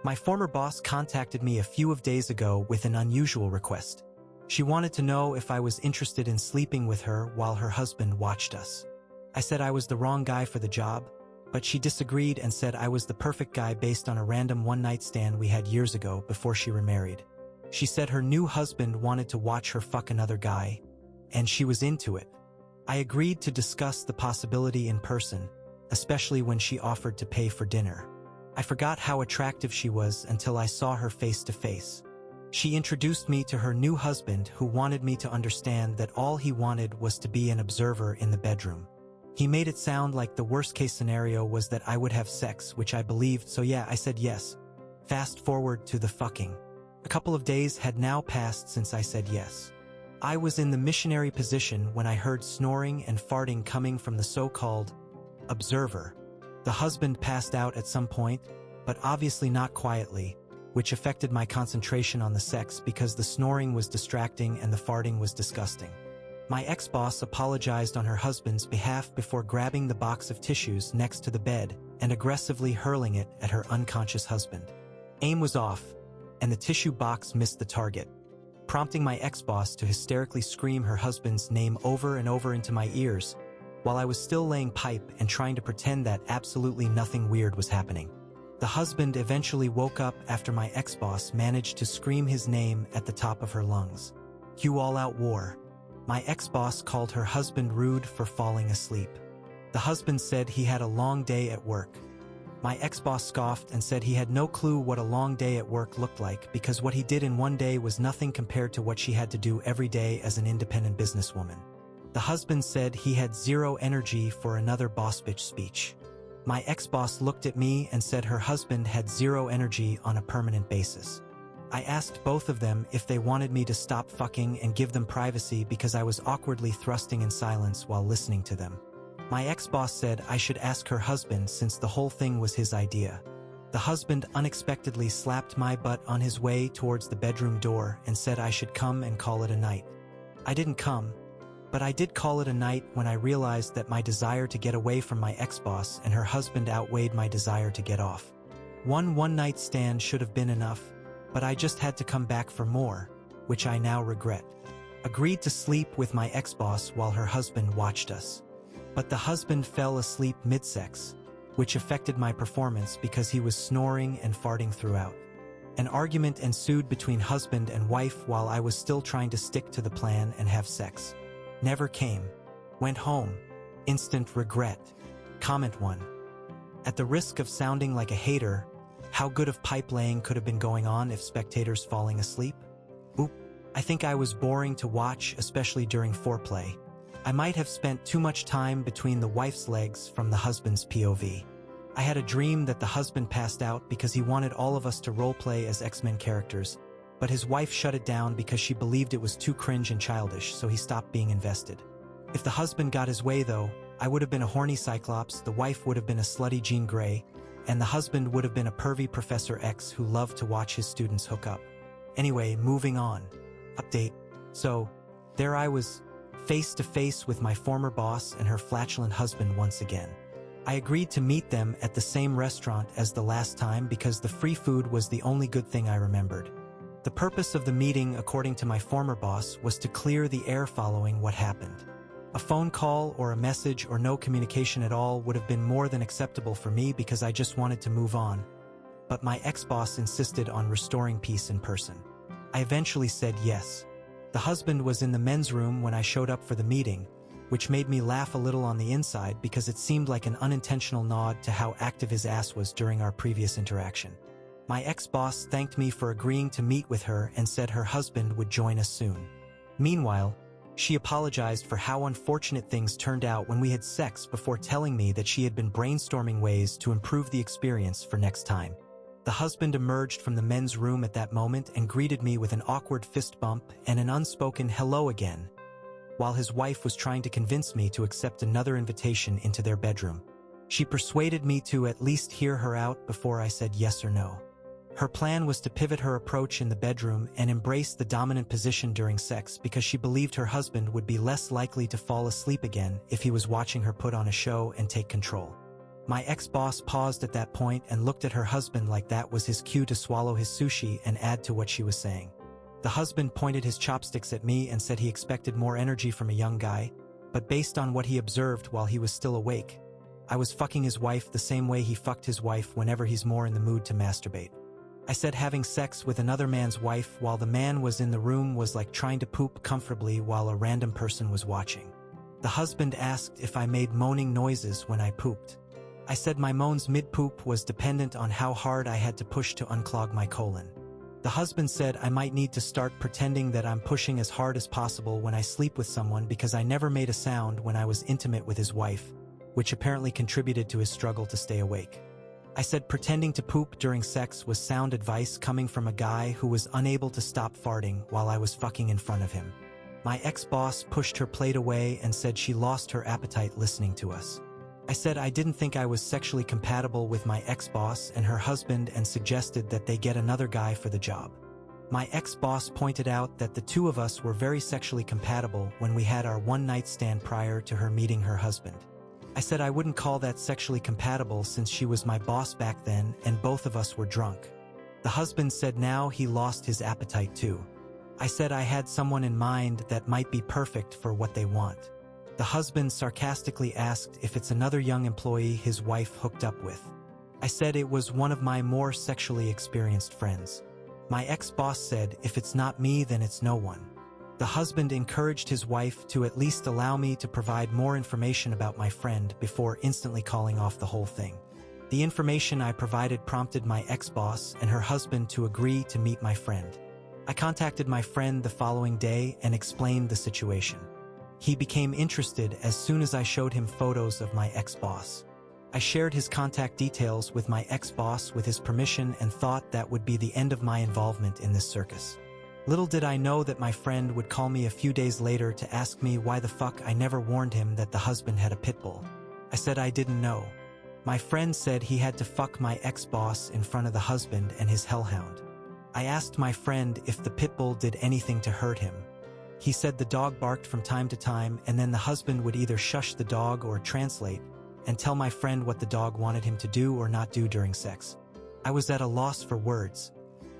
My former boss contacted me a few days ago with an unusual request. She wanted to know if I was interested in sleeping with her while her husband watched us. I said I was the wrong guy for the job, but she disagreed and said I was the perfect guy based on a random one-night stand we had years ago before she remarried. She said her new husband wanted to watch her fuck another guy, and she was into it. I agreed to discuss the possibility in person, especially when she offered to pay for dinner. I forgot how attractive she was until I saw her face to face. She introduced me to her new husband, who wanted me to understand that all he wanted was to be an observer in the bedroom. He made it sound like the worst-case scenario was that I would have sex, which I believed, so yeah, I said yes. Fast forward to the fucking. A couple of days had now passed since I said yes. I was in the missionary position when I heard snoring and farting coming from the so-called observer. The husband passed out at some point, but obviously not quietly, which affected my concentration on the sex because the snoring was distracting and the farting was disgusting. My ex-boss apologized on her husband's behalf before grabbing the box of tissues next to the bed and aggressively hurling it at her unconscious husband. Aim was off, and the tissue box missed the target, prompting my ex-boss to hysterically scream her husband's name over and over into my ears, while I was still laying pipe and trying to pretend that absolutely nothing weird was happening. The husband eventually woke up after my ex-boss managed to scream his name at the top of her lungs. Cue all-out war. My ex-boss called her husband rude for falling asleep. The husband said he had a long day at work. My ex-boss scoffed and said he had no clue what a long day at work looked like because what he did in one day was nothing compared to what she had to do every day as an independent businesswoman. The husband said he had zero energy for another boss bitch speech. My ex-boss looked at me and said her husband had zero energy on a permanent basis. I asked both of them if they wanted me to stop fucking and give them privacy because I was awkwardly thrusting in silence while listening to them. My ex-boss said I should ask her husband since the whole thing was his idea. The husband unexpectedly slapped my butt on his way towards the bedroom door and said I should come and call it a night. I didn't come, but I did call it a night when I realized that my desire to get away from my ex-boss and her husband outweighed my desire to get off. One-night stand should have been enough, but I just had to come back for more, which I now regret. Agreed to sleep with my ex-boss while her husband watched us. But the husband fell asleep mid-sex, which affected my performance because he was snoring and farting throughout. An argument ensued between husband and wife while I was still trying to stick to the plan and have sex. Never came. Went home. Instant regret. Comment 1. At the risk of sounding like a hater, how good of pipe laying could have been going on if spectators falling asleep? Oop. I think I was boring to watch, especially during foreplay. I might have spent too much time between the wife's legs from the husband's POV. I had a dream that the husband passed out because he wanted all of us to roleplay as X-Men characters, but his wife shut it down because she believed it was too cringe and childish, so he stopped being invested. If the husband got his way, though, I would have been a horny Cyclops, the wife would have been a slutty Jean Grey, and the husband would have been a pervy Professor X who loved to watch his students hook up. Anyway, moving on. Update. So, there I was, face to face with my former boss and her flatulent husband once again. I agreed to meet them at the same restaurant as the last time because the free food was the only good thing I remembered. The purpose of the meeting, according to my former boss, was to clear the air following what happened. A phone call or a message or no communication at all would have been more than acceptable for me because I just wanted to move on. But my ex-boss insisted on restoring peace in person. I eventually said yes. The husband was in the men's room when I showed up for the meeting, which made me laugh a little on the inside because it seemed like an unintentional nod to how active his ass was during our previous interaction. My ex-boss thanked me for agreeing to meet with her and said her husband would join us soon. Meanwhile, she apologized for how unfortunate things turned out when we had sex before telling me that she had been brainstorming ways to improve the experience for next time. The husband emerged from the men's room at that moment and greeted me with an awkward fist bump and an unspoken hello again, while his wife was trying to convince me to accept another invitation into their bedroom. She persuaded me to at least hear her out before I said yes or no. Her plan was to pivot her approach in the bedroom and embrace the dominant position during sex because she believed her husband would be less likely to fall asleep again if he was watching her put on a show and take control. My ex-boss paused at that point and looked at her husband like that was his cue to swallow his sushi and add to what she was saying. The husband pointed his chopsticks at me and said he expected more energy from a young guy, but based on what he observed while he was still awake, I was fucking his wife the same way he fucked his wife whenever he's more in the mood to masturbate. I said having sex with another man's wife while the man was in the room was like trying to poop comfortably while a random person was watching. The husband asked if I made moaning noises when I pooped. I said my moans mid-poop was dependent on how hard I had to push to unclog my colon. The husband said I might need to start pretending that I'm pushing as hard as possible when I sleep with someone because I never made a sound when I was intimate with his wife, which apparently contributed to his struggle to stay awake. I said pretending to poop during sex was sound advice coming from a guy who was unable to stop farting while I was fucking in front of him. My ex-boss pushed her plate away and said she lost her appetite listening to us. I said I didn't think I was sexually compatible with my ex-boss and her husband and suggested that they get another guy for the job. My ex-boss pointed out that the two of us were very sexually compatible when we had our one-night stand prior to her meeting her husband. I said I wouldn't call that sexually compatible since she was my boss back then and both of us were drunk. The husband said now he lost his appetite too. I said I had someone in mind that might be perfect for what they want. The husband sarcastically asked if it's another young employee his wife hooked up with. I said it was one of my more sexually experienced friends. My ex-boss said if it's not me then it's no one. The husband encouraged his wife to at least allow me to provide more information about my friend before instantly calling off the whole thing. The information I provided prompted my ex-boss and her husband to agree to meet my friend. I contacted my friend the following day and explained the situation. He became interested as soon as I showed him photos of my ex-boss. I shared his contact details with my ex-boss with his permission and thought that would be the end of my involvement in this circus. Little did I know that my friend would call me a few days later to ask me why the fuck I never warned him that the husband had a pit bull. I said I didn't know. My friend said he had to fuck my ex-boss in front of the husband and his hellhound. I asked my friend if the pit bull did anything to hurt him. He said the dog barked from time to time and then the husband would either shush the dog or translate and tell my friend what the dog wanted him to do or not do during sex. I was at a loss for words.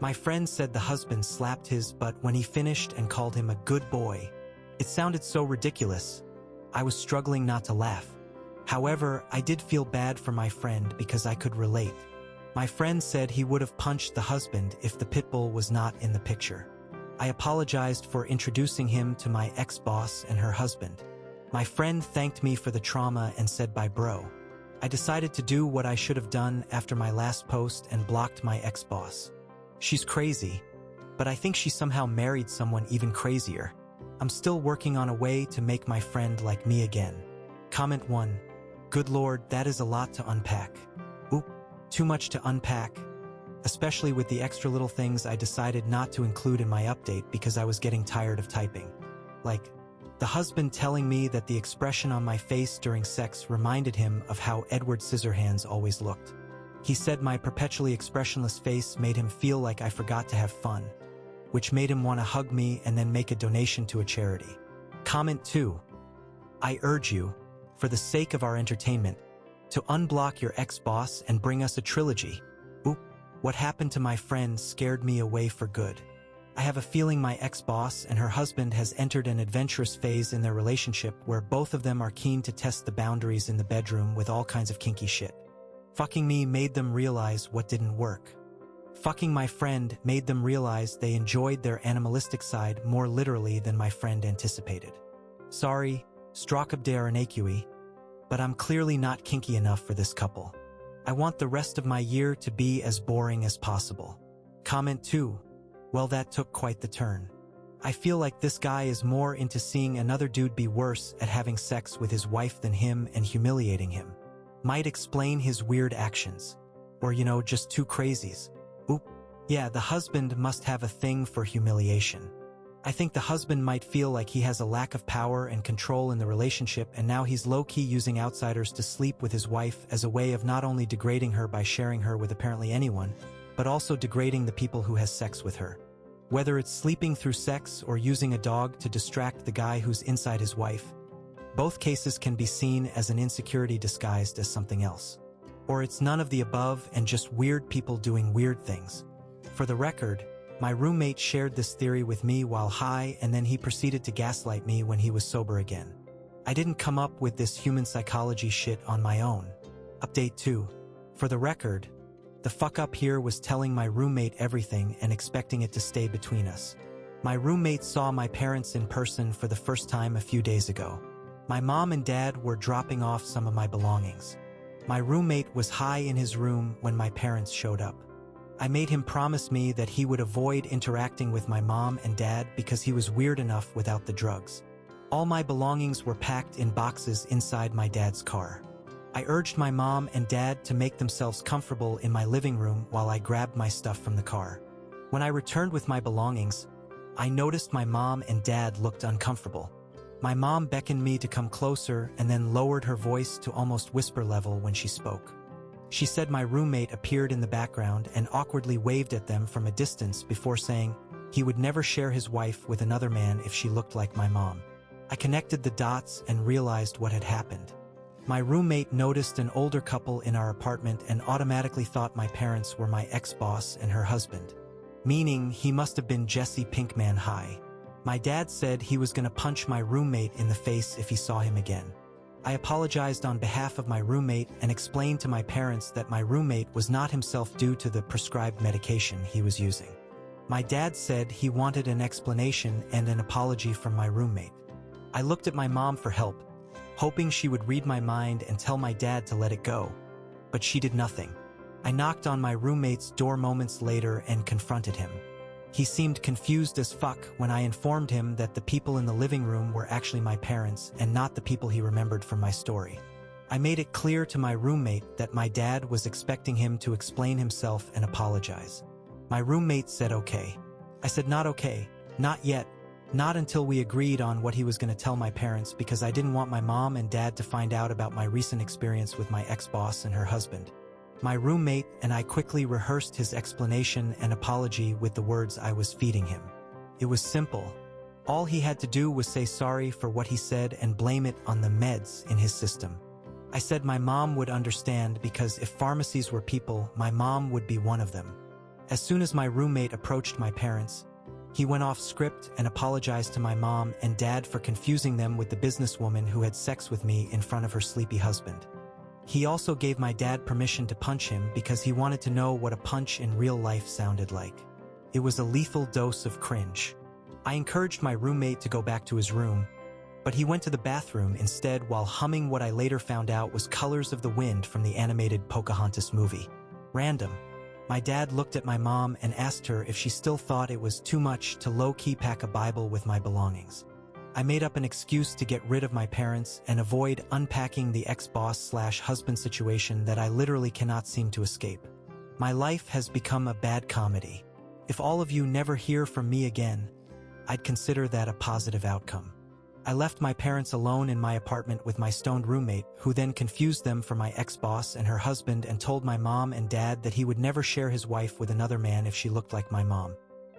My friend said the husband slapped his butt when he finished and called him a good boy. It sounded so ridiculous. I was struggling not to laugh. However, I did feel bad for my friend because I could relate. My friend said he would have punched the husband if the pit bull was not in the picture. I apologized for introducing him to my ex-boss and her husband. My friend thanked me for the trauma and said bye bro. I decided to do what I should have done after my last post and blocked my ex-boss. She's crazy, but I think she somehow married someone even crazier. I'm still working on a way to make my friend like me again. Comment 1. Good Lord, that is a lot to unpack. Oop, too much to unpack. Especially with the extra little things I decided not to include in my update because I was getting tired of typing. Like, the husband telling me that the expression on my face during sex reminded him of how Edward Scissorhands always looked. He said my perpetually expressionless face made him feel like I forgot to have fun, which made him want to hug me and then make a donation to a charity. Comment 2. I urge you, for the sake of our entertainment, to unblock your ex-boss and bring us a trilogy. Oop, what happened to my friend scared me away for good. I have a feeling my ex-boss and her husband has entered an adventurous phase in their relationship where both of them are keen to test the boundaries in the bedroom with all kinds of kinky shit. Fucking me made them realize what didn't work. Fucking my friend made them realize they enjoyed their animalistic side more literally than my friend anticipated. Sorry, Strakabdaranaqui, but I'm clearly not kinky enough for this couple. I want the rest of my year to be as boring as possible. Comment 2. Well, that took quite the turn. I feel like this guy is more into seeing another dude be worse at having sex with his wife than him and humiliating him. Might explain his weird actions. Or, just two crazies. Oop. Yeah, the husband must have a thing for humiliation. I think the husband might feel like he has a lack of power and control in the relationship and now he's low-key using outsiders to sleep with his wife as a way of not only degrading her by sharing her with apparently anyone, but also degrading the people who has sex with her. Whether it's sleeping through sex or using a dog to distract the guy who's inside his wife, both cases can be seen as an insecurity disguised as something else. Or it's none of the above and just weird people doing weird things. For the record, my roommate shared this theory with me while high, and then he proceeded to gaslight me when he was sober again. I didn't come up with this human psychology shit on my own. Update 2. For the record, the fuck up here was telling my roommate everything and expecting it to stay between us. My roommate saw my parents in person for the first time a few days ago. My mom and dad were dropping off some of my belongings. My roommate was high in his room when my parents showed up. I made him promise me that he would avoid interacting with my mom and dad because he was weird enough without the drugs. All my belongings were packed in boxes inside my dad's car. I urged my mom and dad to make themselves comfortable in my living room while I grabbed my stuff from the car. When I returned with my belongings, I noticed my mom and dad looked uncomfortable. My mom beckoned me to come closer and then lowered her voice to almost whisper level when she spoke. She said my roommate appeared in the background and awkwardly waved at them from a distance before saying he would never share his wife with another man if she looked like my mom. I connected the dots and realized what had happened. My roommate noticed an older couple in our apartment and automatically thought my parents were my ex-boss and her husband. Meaning he must have been Jesse Pinkman high. My dad said he was going to punch my roommate in the face if he saw him again. I apologized on behalf of my roommate and explained to my parents that my roommate was not himself due to the prescribed medication he was using. My dad said he wanted an explanation and an apology from my roommate. I looked at my mom for help, hoping she would read my mind and tell my dad to let it go. But she did nothing. I knocked on my roommate's door moments later and confronted him. He seemed confused as fuck when I informed him that the people in the living room were actually my parents and not the people he remembered from my story. I made it clear to my roommate that my dad was expecting him to explain himself and apologize. My roommate said okay. I said not okay, not yet, not until we agreed on what he was going to tell my parents because I didn't want my mom and dad to find out about my recent experience with my ex-boss and her husband. My roommate and I quickly rehearsed his explanation and apology with the words I was feeding him. It was simple. All he had to do was say sorry for what he said and blame it on the meds in his system. I said my mom would understand because if pharmacies were people, my mom would be one of them. As soon as my roommate approached my parents, he went off script and apologized to my mom and dad for confusing them with the businesswoman who had sex with me in front of her sleepy husband. He also gave my dad permission to punch him because he wanted to know what a punch in real life sounded like. It was a lethal dose of cringe. I encouraged my roommate to go back to his room, but he went to the bathroom instead while humming what I later found out was Colors of the Wind from the animated Pocahontas movie. Random. My dad looked at my mom and asked her if she still thought it was too much to low-key pack a Bible with my belongings. I made up an excuse to get rid of my parents and avoid unpacking the ex-boss/husband situation that I literally cannot seem to escape. My life has become a bad comedy. If all of you never hear from me again, I'd consider that a positive outcome. I left my parents alone in my apartment with my stoned roommate, who then confused them for my ex-boss and her husband and told my mom and dad that he would never share his wife with another man if she looked like my mom.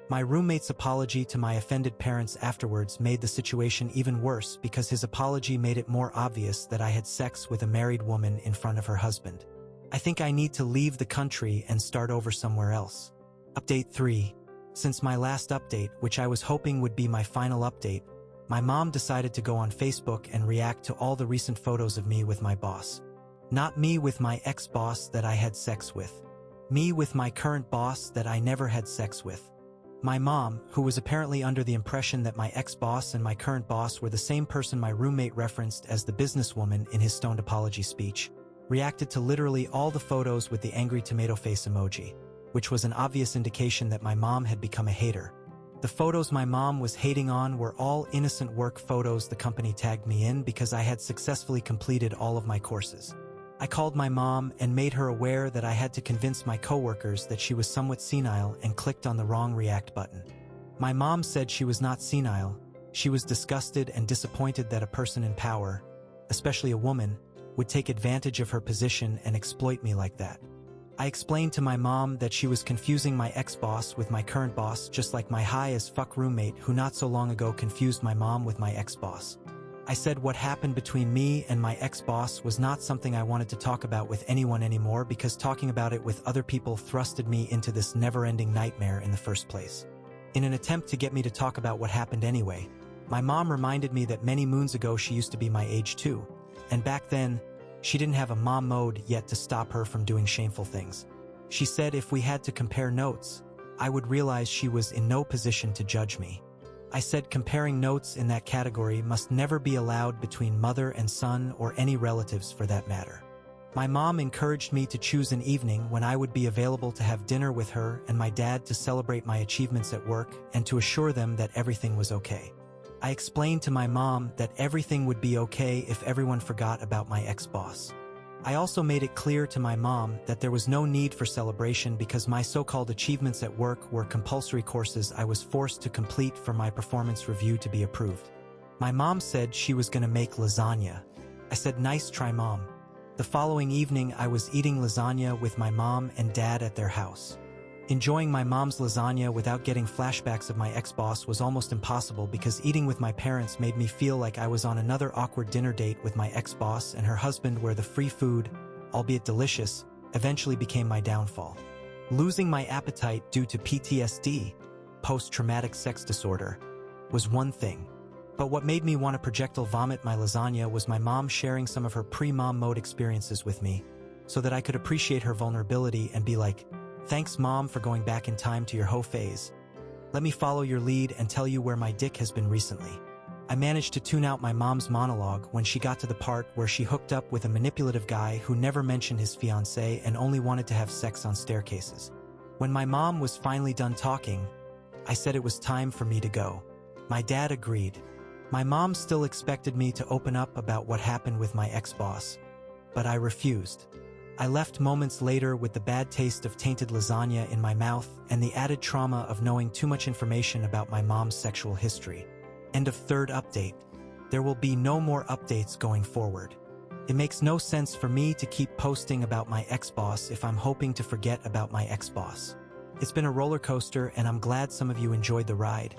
My roommate's apology to my offended parents afterwards made the situation even worse because his apology made it more obvious that I had sex with a married woman in front of her husband. I think I need to leave the country and start over somewhere else. Update 3. Since my last update, which I was hoping would be my final update, my mom decided to go on Facebook and react to all the recent photos of me with my boss. Not me with my ex-boss that I had sex with. Me with my current boss that I never had sex with. My mom, who was apparently under the impression that my ex-boss and my current boss were the same person my roommate referenced as the businesswoman in his stoned apology speech, reacted to literally all the photos with the angry tomato face emoji, which was an obvious indication that my mom had become a hater. The photos my mom was hating on were all innocent work photos the company tagged me in because I had successfully completed all of my courses. I called my mom and made her aware that I had to convince my coworkers that she was somewhat senile and clicked on the wrong react button. My mom said she was not senile. She was disgusted and disappointed that a person in power, especially a woman, would take advantage of her position and exploit me like that. I explained to my mom that she was confusing my ex-boss with my current boss just like my high-as-fuck roommate who not so long ago confused my mom with my ex-boss. I said what happened between me and my ex-boss was not something I wanted to talk about with anyone anymore because talking about it with other people thrusted me into this never-ending nightmare in the first place. In an attempt to get me to talk about what happened anyway, my mom reminded me that many moons ago she used to be my age too, and back then, she didn't have a mom mode yet to stop her from doing shameful things. She said if we had to compare notes, I would realize she was in no position to judge me. I said comparing notes in that category must never be allowed between mother and son or any relatives for that matter. My mom encouraged me to choose an evening when I would be available to have dinner with her and my dad to celebrate my achievements at work and to assure them that everything was okay. I explained to my mom that everything would be okay if everyone forgot about my ex-boss. I also made it clear to my mom that there was no need for celebration because my so-called achievements at work were compulsory courses I was forced to complete for my performance review to be approved. My mom said she was going to make lasagna. I said, "Nice try, Mom." The following evening, I was eating lasagna with my mom and dad at their house. Enjoying my mom's lasagna without getting flashbacks of my ex-boss was almost impossible because eating with my parents made me feel like I was on another awkward dinner date with my ex-boss and her husband where the free food, albeit delicious, eventually became my downfall. Losing my appetite due to PTSD, post-traumatic sex disorder, was one thing. But what made me want to projectile vomit my lasagna was my mom sharing some of her pre-mom mode experiences with me so that I could appreciate her vulnerability and be like, "Thanks, Mom, for going back in time to your hoe phase. Let me follow your lead and tell you where my dick has been recently." I managed to tune out my mom's monologue when she got to the part where she hooked up with a manipulative guy who never mentioned his fiancée and only wanted to have sex on staircases. When my mom was finally done talking, I said it was time for me to go. My dad agreed. My mom still expected me to open up about what happened with my ex-boss, but I refused. I left moments later with the bad taste of tainted lasagna in my mouth and the added trauma of knowing too much information about my mom's sexual history. End of third update. There will be no more updates going forward. It makes no sense for me to keep posting about my ex-boss if I'm hoping to forget about my ex-boss. It's been a roller coaster and I'm glad some of you enjoyed the ride.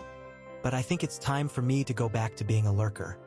But I think it's time for me to go back to being a lurker.